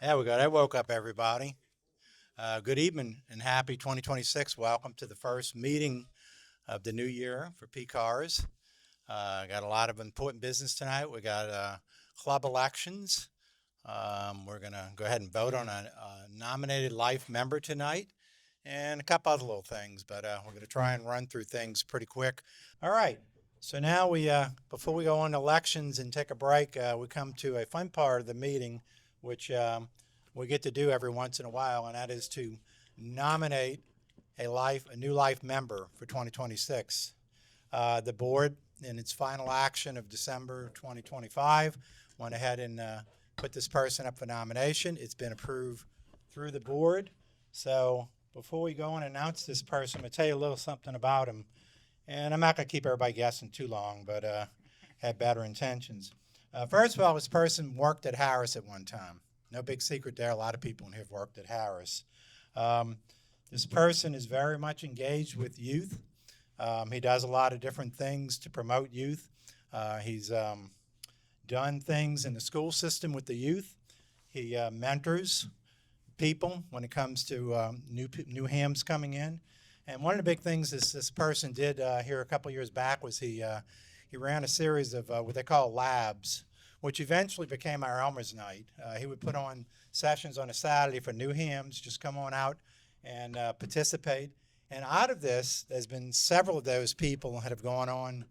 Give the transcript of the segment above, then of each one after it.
There we go. That woke up everybody. Good evening and happy 2026. Welcome to the first meeting of the new year for PCARS. Got a lot of important business tonight. We got club elections. We're going to go ahead and vote on a nominated life member tonight and a couple other little things, but we're going to try and run through things pretty quick. All right. So now before we go on to elections and take a break, we come to a fun part of the meeting, which we get to do every once in a while, and that is to nominate a new life member for 2026. The board, in its final action of December 2025, went ahead and put this person up for nomination. It's been approved through the board. So before we go and announce this person, I'm going to tell you a little something about him. And I'm not going to keep everybody guessing too long, but had better intentions. First of all, this person worked at Harris at one time. No big secret there. A lot of people in here have worked at Harris. This person is very much engaged with youth. He does a lot of different things to promote youth. He's done things in the school system with the youth. He mentors people when it comes to new hams coming in. And one of the big things this person did here a couple years back was he ran a series of what they call labs, which eventually became our Elmer's Night. He would put on sessions on a Saturday for new hams, just come on out and participate. And out of this, there's been several of those people that have gone on,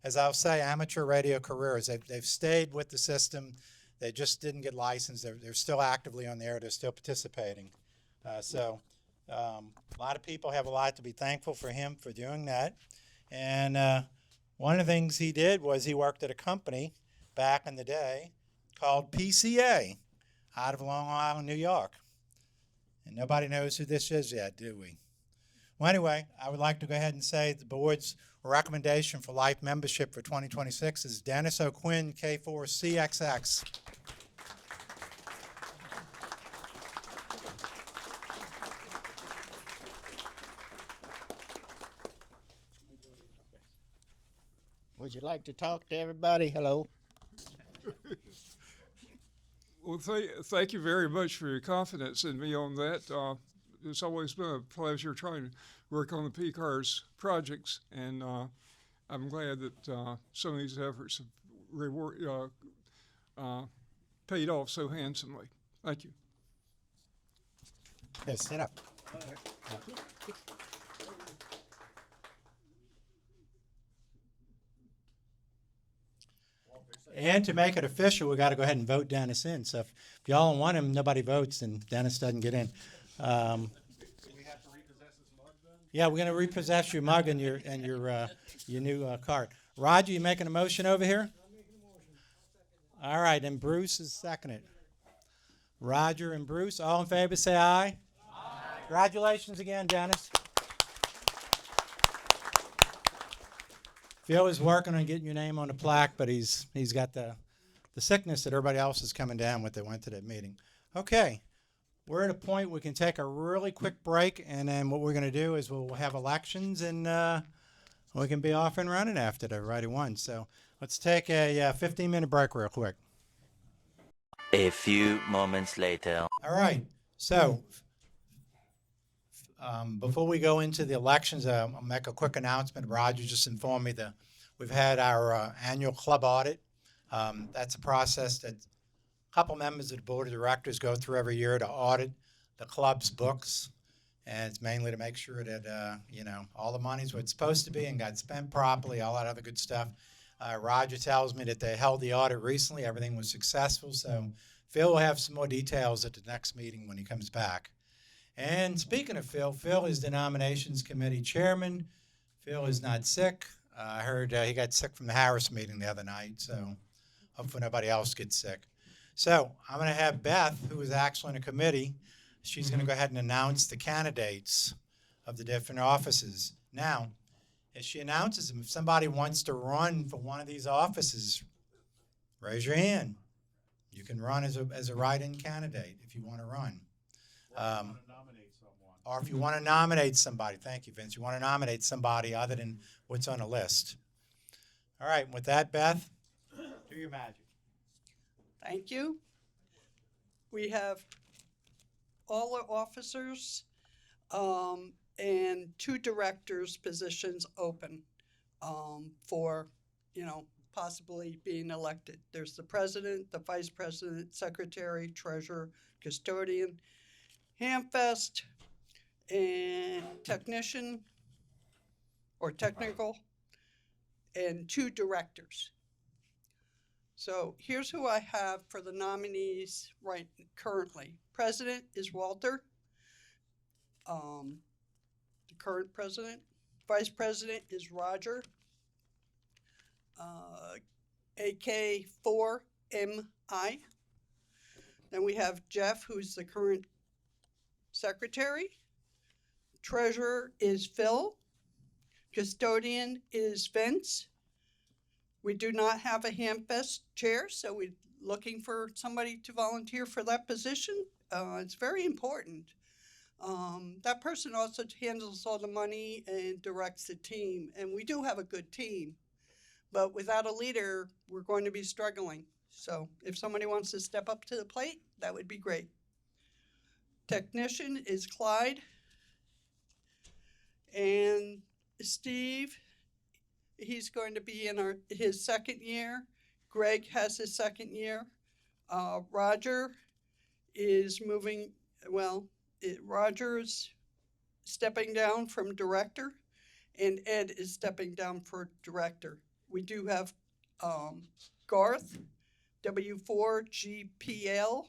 as I'll say, amateur radio careers. They've stayed with the system. They just didn't get licensed. They're still actively on the air. They're still participating. A lot of people have a lot to be thankful for him for doing that. And one of the things he did was he worked at a company back in the day called PCA out of Long Island, New York. And nobody knows who this is yet, do we? Well, anyway, I would like to go ahead and say the board's recommendation for life membership for 2026 is Dennis O'Quinn, K4CXX. Would you like to talk to everybody? Hello. Well, thank you very much for your confidence in me on that. It's always been a pleasure trying to work on the PCARS projects, and I'm glad that some of these efforts have paid off so handsomely. Thank you. Yes, sit up. And to make it official, we got to go ahead and vote Dennis in. So if y'all don't want him, nobody votes, and Dennis doesn't get in. Do we have to repossess his mug then? Yeah, we're going to repossess your mug and your new card. Roger, you making a motion over here? I'm making a motion. I'll second it. All right, and Bruce is seconded. Roger and Bruce, all in favor, say aye. Aye. Congratulations again, Dennis. Phil is working on getting your name on the plaque, but he's got the sickness that everybody else is coming down with that went to that meeting. Okay, we're at a point we can take a really quick break, and then what we're going to do is we'll have elections, and we can be off and running after that, everybody won. So let's take a 15-minute break real quick. A few moments later. All right, so before we go into the elections, I'll make a quick announcement. Roger just informed me that we've had our annual club audit. That's a process that a couple members of the board of directors go through every year to audit the club's books. And it's mainly to make sure that, all the money's what it's supposed to be and got spent properly, all that other good stuff. Roger tells me that they held the audit recently. Everything was successful. So Phil will have some more details at the next meeting when he comes back. And speaking of Phil, Phil is the nominations committee chairman. Phil is not sick. I heard he got sick from the Harris meeting the other night, so hopefully nobody else gets sick. So I'm going to have Beth, who is actually in a committee. She's going to go ahead and announce the candidates of the different offices. Now, as she announces them, if somebody wants to run for one of these offices, raise your hand. You can run as a write-in candidate if you want to run. Or if you want to nominate somebody, thank you, Vince. You want to nominate somebody other than what's on the list. All right, with that, Beth, do your magic. Thank you. We have all our officers, and 2 directors' positions open, for, possibly being elected. There's the president, the vice president, secretary, treasurer, custodian, hamfest, and technician or technical, and 2 directors. So here's who I have for the nominees currently. President is Walter, the current president. Vice president is Roger, AK4MI. Then we have Jeff, who's the current secretary. Treasurer is Phil. Custodian is Vince. We do not have a Hamfest chair, so we're looking for somebody to volunteer for that position. It's very important. That person also handles all the money and directs the team, and we do have a good team. But without a leader, we're going to be struggling. So if somebody wants to step up to the plate, that would be great. Technician is Clyde. And Steve, he's going to be in his second year. Greg has his second year. Roger is Roger's stepping down from director, and Ed is stepping down for director. We do have Garth, W4GPL,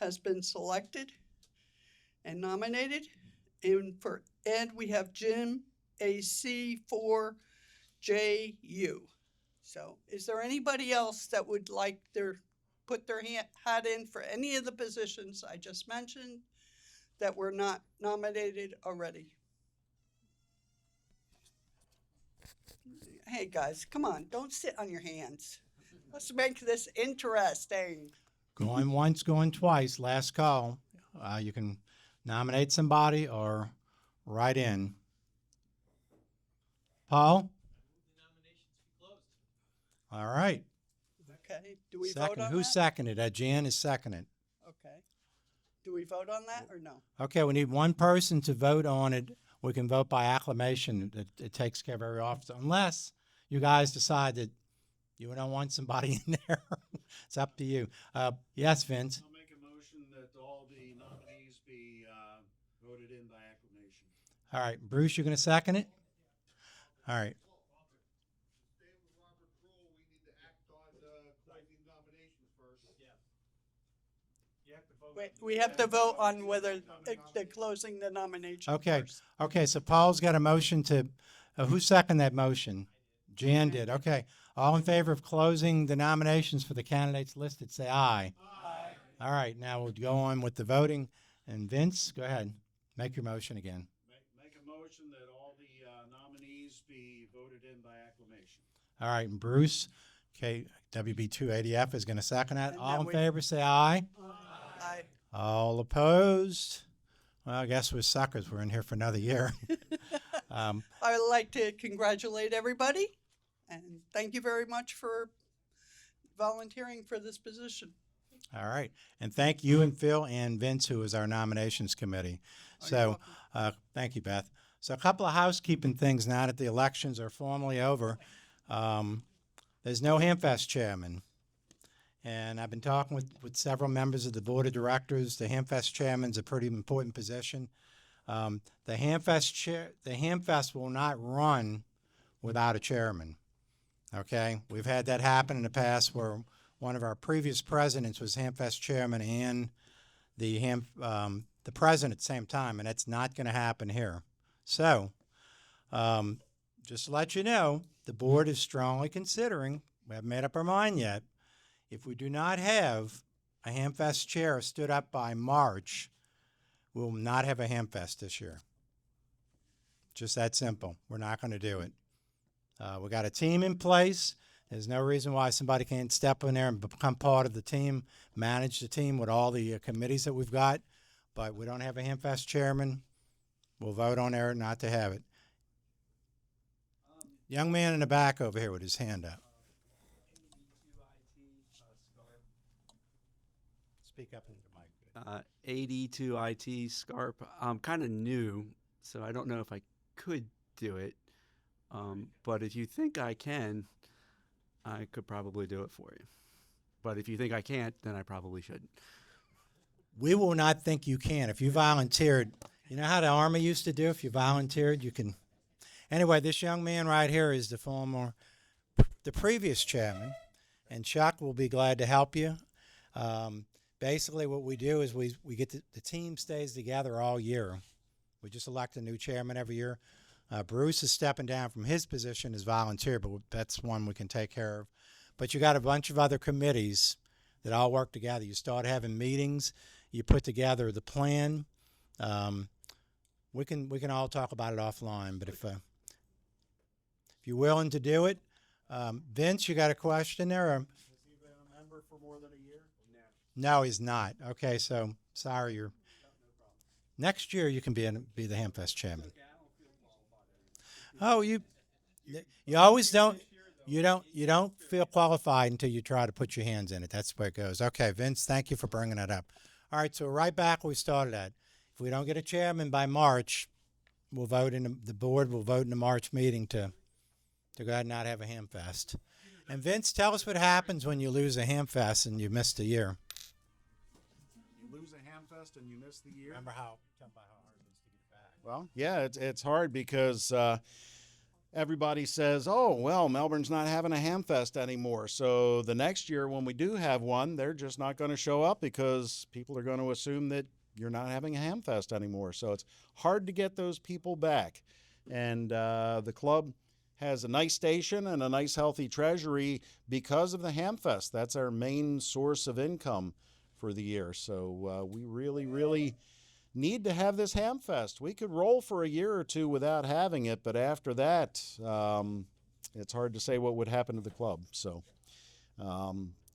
has been selected and nominated. And for Ed, we have Jim, AC4JU. So is there anybody else that would like put their hat in for any of the positions I just mentioned that were not nominated already? Hey guys, come on, don't sit on your hands. Let's make this interesting. Going once, going twice, last call. You can nominate somebody or write in. Paul? All right. Okay, do we vote Second. on Who that? seconded? Jan is seconded. Okay. Do we vote on that or no? Okay, we need one person to vote on it. We can vote by acclamation. It takes care of every officer, unless you guys decide that you don't want somebody in there. It's up to you. Yes, Vince? I'll make a motion that all the nominees be voted in by acclamation. All right, Bruce, you're going to second it? All right. Stay with Robert Kroll, we need to act on closing nominations first. Yeah. You have to vote. Wait, we have to vote on whether they're closing the nomination Okay. first. Okay, so Paul's got a motion to, who seconded that motion? Jan did. Okay. All in favor of closing the nominations for the candidates listed, say aye. Aye. All right, now we'll go on with the voting. And Vince, go ahead. Make your motion again. Make a motion that all the nominees be voted in by acclamation. All right, and Bruce, okay, WB280F is going to second that. And All then in favor, say aye. Aye. All opposed? Well, I guess we're suckers. We're in here for another year. I would like to congratulate everybody and thank you very much for volunteering for this position. All right. And thank you and Phil and Vince, who is our nominations committee. So thank you, Beth. So a couple of housekeeping things now that the elections are formally over. There's no Hamfest chairman. And I've been talking with several members of the board of directors. The Hamfest chairman's a pretty important position. The Hamfest will not run without a chairman. Okay, we've had that happen in the past where one of our previous presidents was Hamfest chairman and the president at the same time, and that's not going to happen here. So, just to let you know, the board is strongly considering, we haven't made up our mind yet, if we do not have a Hamfest chair stood up by March, we will not have a Hamfest this year. Just that simple. We're not going to do it. We got a team in place. There's no reason why somebody can't step in there and become part of the team, manage the team with all the committees that we've got. But we don't have a Hamfest chairman. We'll vote on there not to have it. Young man in the back over here with his hand up. Speak up into the mic, please. AD to IT SCARP. I'm kind of new, so I don't know if I could do it. But if you think I can, I could probably do it for you. But if you think I can't, then I probably shouldn't. We will not think you can. If you volunteered, you know how the Army used to do? If you volunteered, you can. Anyway, this young man right here is the previous chairman, and Chuck will be glad to help you. Basically, what we do is we get the team stays together all year. We just elect a new chairman every year. Bruce is stepping down from his position as volunteer, but that's one we can take care of. But you got a bunch of other committees that all work together. You start having meetings. You put together the plan. We can all talk about it offline. But if you're willing to do it, Vince, you got a question there? Or? Has he been a member for more than a year? No, he's not. Okay, so sorry, you're. Next year you can be the Hamfest chairman. Oh, you always don't. You don't feel qualified until you try to put your hands in it. That's where it goes. Okay, Vince, thank you for bringing that up. All right, so right back where we started at. If we don't get a chairman by March, we'll vote the board will vote in the March meeting to go ahead and not have a Hamfest. And Vince, tell us what happens when you lose a Hamfest and you missed a year. You lose a Hamfest and you miss the year? Tell me how hard it is to get back. Well, yeah, it's hard because everybody says, oh, well, Melbourne's not having a Hamfest anymore. So the next year when we do have one, they're just not going to show up because people are going to assume that you're not having a Hamfest anymore. So it's hard to get those people back. And the club has a nice station and a nice healthy treasury because of the Hamfest. That's our main source of income for the year. So we really, really need to have this Hamfest. We could roll for a year or two without having it, but after that, it's hard to say what would happen to the club. So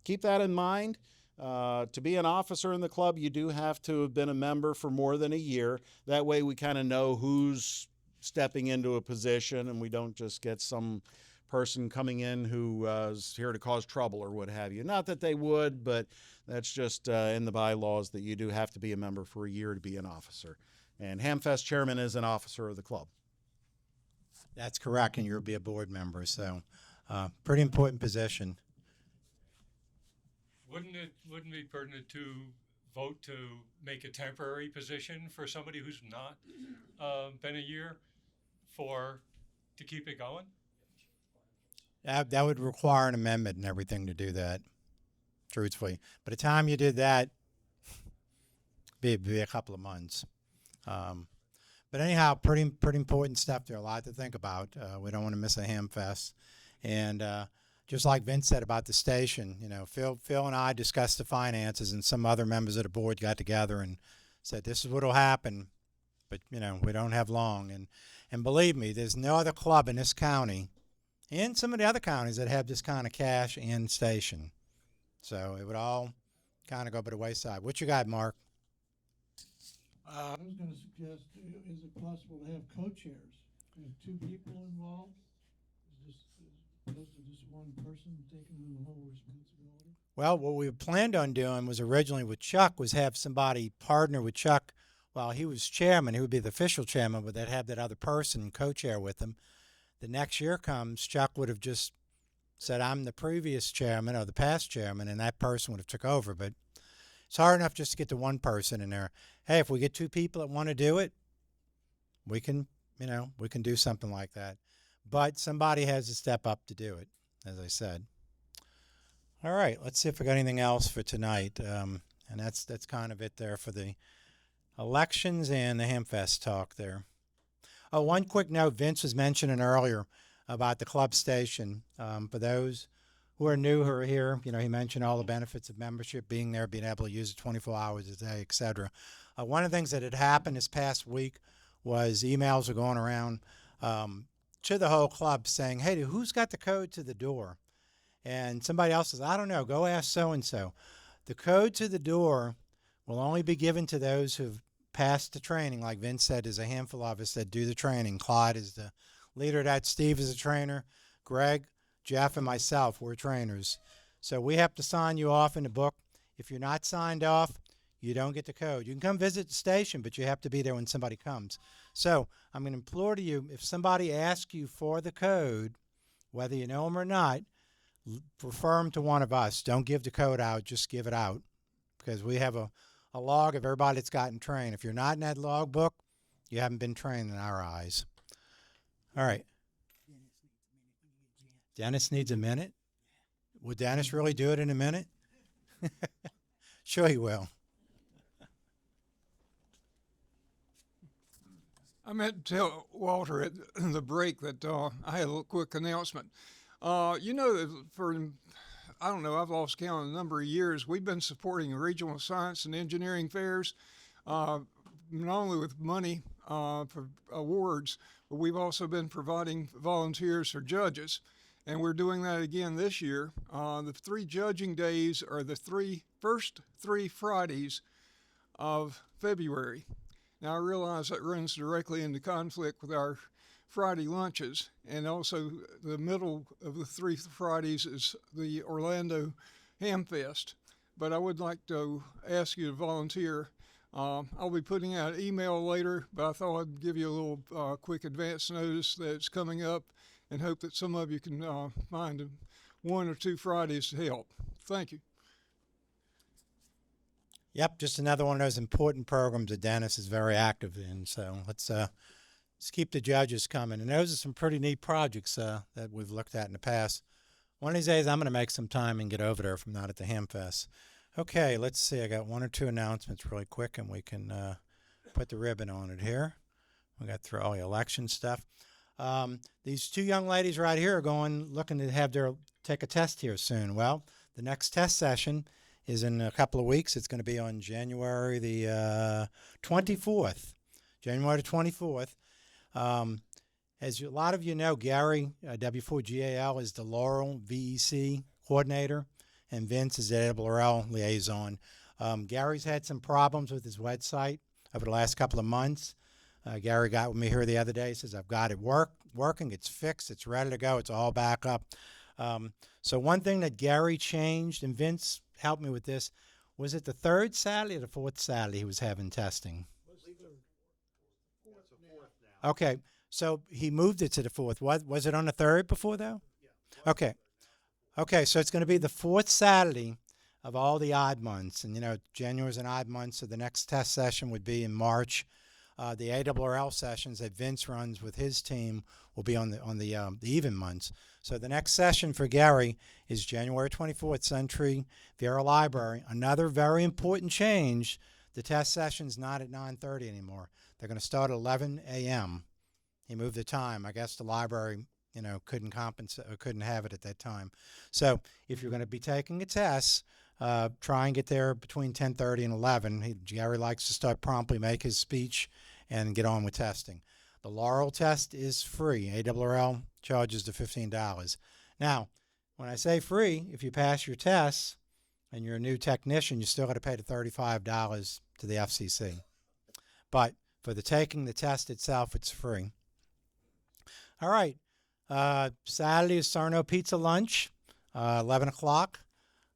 keep that in mind. To be an officer in the club, you do have to have been a member for more than a year. That way we kind of know who's stepping into a position and we don't just get some person coming in who is here to cause trouble or what have you. Not that they would, but that's just in the bylaws that you do have to be a member for a year to be an officer. And Hamfest chairman is an officer of the club. That's correct, and you'll be a board member, so pretty important position. Wouldn't it be pertinent to vote to make a temporary position for somebody who's not been a year to keep it going? That would require an amendment and everything to do that, truthfully. By the time you did that, it'd be a couple of months. But anyhow, pretty important stuff there. A lot to think about. We don't want to miss a Hamfest. And just like Vince said about the station, Phil and I discussed the finances, and some other members of the board got together and said, this is what will happen, but, we don't have long. And believe me, there's no other club in this county and some of the other counties that have this kind of cash and station. So it would all kind of go by the wayside. What you got, Mark? I was going to suggest, is it possible to have co-chairs? Have two people involved? Opposed to just one person taking on the whole responsibility? Well, what we planned on doing was originally with Chuck was have somebody partner with Chuck while he was chairman. He would be the official chairman, but they'd have that other person co-chair with him. The next year comes, Chuck would have just said, I'm the previous chairman or the past chairman, and that person would have took over. But it's hard enough just to get to one person in there. Hey, if we get two people that want to do it, we can do something like that. But somebody has to step up to do it, as I said. All right, let's see if we got anything else for tonight. And that's kind of it there for the elections and the Hamfest talk there. Oh, one quick note, Vince was mentioning earlier about the club station. For those who are new, who are here, he mentioned all the benefits of membership, being there, being able to use it 24 hours a day, etc. One of the things that had happened this past week was emails are going around to the whole club saying, hey, who's got the code to the door? And somebody else says, I don't know, go ask so-and-so. The code to the door will only be given to those who've passed the training. Like Vince said, there's a handful of us that do the training. Clyde is the leader of that. Steve is a trainer. Greg, Jeff, and myself, we're trainers. So we have to sign you off in the book. If you're not signed off, you you don't get the code. You can come visit the station, but you have to be there when somebody comes. So I'm going to implore to you, if somebody asks you for the code, whether you know them or not, refer them to one of us. Don't give the code out, just give it out, because we have a log of everybody that's gotten trained. If you're not in that log book, you haven't been trained in our eyes. All right. Dennis needs a minute? Would Dennis really do it in a minute? Sure he will. I meant to tell Walter at the break that I had a little quick announcement. You know, that for, I don't know, I've lost count of the number of years, we've been supporting regional science and engineering fairs, not only with money for awards, but we've also been providing volunteers for judges. And we're doing that again this year. The 3 judging days are the first three Fridays of February. Now, I realize that runs directly into conflict with our Friday lunches, and also the middle of the 3 Fridays is the Orlando Ham Fest. But I would like to ask you to volunteer. I'll be putting out an email later, but I thought I'd give you a little quick advance notice that it's coming up, and hope that some of you can find 1 or 2 Fridays to help. Thank you. Yep, just another one of those important programs that Dennis is very active in. So let's keep the judges coming. And those are some pretty neat projects that we've looked at in the past. One of these days, I'm going to make some time and get over there if I'm not at the Hamfest. Okay, let's see. I got 1 or 2 announcements really quick, and we can put the ribbon on it here. We got through all the election stuff. These 2 young ladies right here are looking to have take a test here soon. Well, the next test session is in a couple of weeks. It's going to be on January the 24th. January the 24th. As a lot of you know, Gary, W4GAL, is the Laurel VEC coordinator, and Vince is the ARRL liaison. Gary's had some problems with his website over the last couple of months. Gary got with me here the other day. He says, I've got it working. It's fixed. It's ready to go. It's all back up. So one thing that Gary changed, and Vince helped me with this, was it the 3rd Saturday or the 4th Saturday he was having testing? Okay, so he moved it to the 4th. Was it on the 3rd before, though? Okay. Okay, so it's going to be the 4th Saturday of all the odd months. And, you know, January's an odd month, so the next test session would be in March. The ARRL sessions that Vince runs with his team will be on the even months. So the next session for Gary is January 24th, Century Vieira Library. Another very important change, the test session's not at 9:30 anymore. They're going to start at 11 a.m. He moved the time. I guess the library, you know, couldn't compensate or couldn't have it at that time. So if you're going to be taking a test, try and get there between 10:30 and 11. Gary likes to start promptly, make his speech, and get on with testing. The Laurel test is free. ARRL charges the $15. Now, when I say free, if you pass your tests and you're a new technician, you still got to pay the $35 to the FCC. But for taking the test itself, it's free. All right. Saturday is Sarno Pizza Lunch, 11 o'clock.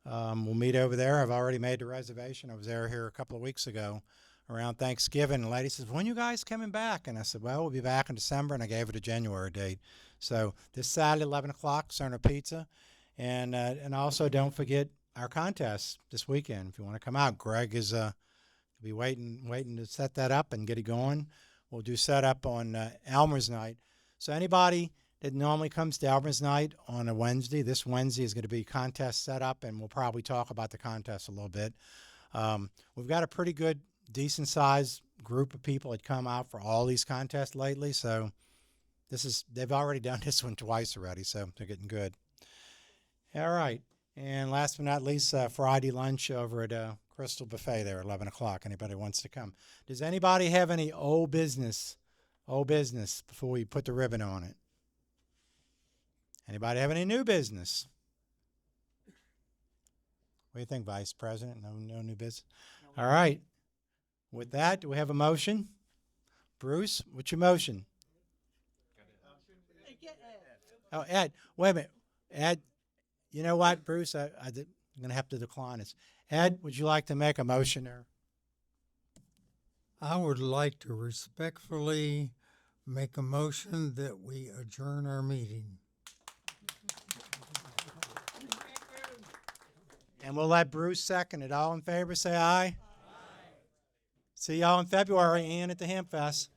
We'll meet over there. I've already made the reservation. I was there here a couple of weeks ago around Thanksgiving. And the lady says, when you guys coming back? And I said, well, we'll be back in December. And I gave it a January date. So this Saturday, 11 o'clock, Sarno Pizza. And also don't forget our contest this weekend. If you want to come out, Greg is be waiting to set that up and get it going. We'll do setup on Elmer's night. So anybody that normally comes to Elmer's night on a Wednesday, this Wednesday is going to be contest setup, and we'll probably talk about the contest a little bit. We've got a pretty good, decent-sized group of people that come out for all these contests lately. So they've already done this one twice already, so they're getting good. All right. And last but not least, Friday lunch over at Crystal Buffet there at 11 o'clock. Anybody wants to come. Does anybody have any old business before we put the ribbon on it? Anybody have any new business? What do you think, Vice President? No new business? All right. With that, do we have a motion? Bruce, what's your motion? Oh, Ed, wait a minute. Ed, you know what, Bruce? I'm going to have to decline this. Ed, would you like to make a motion there? I would like to respectfully make a motion that we adjourn our meeting. And we'll let Bruce second it. All in favor, say aye. See y'all in February and at the Ham Fest.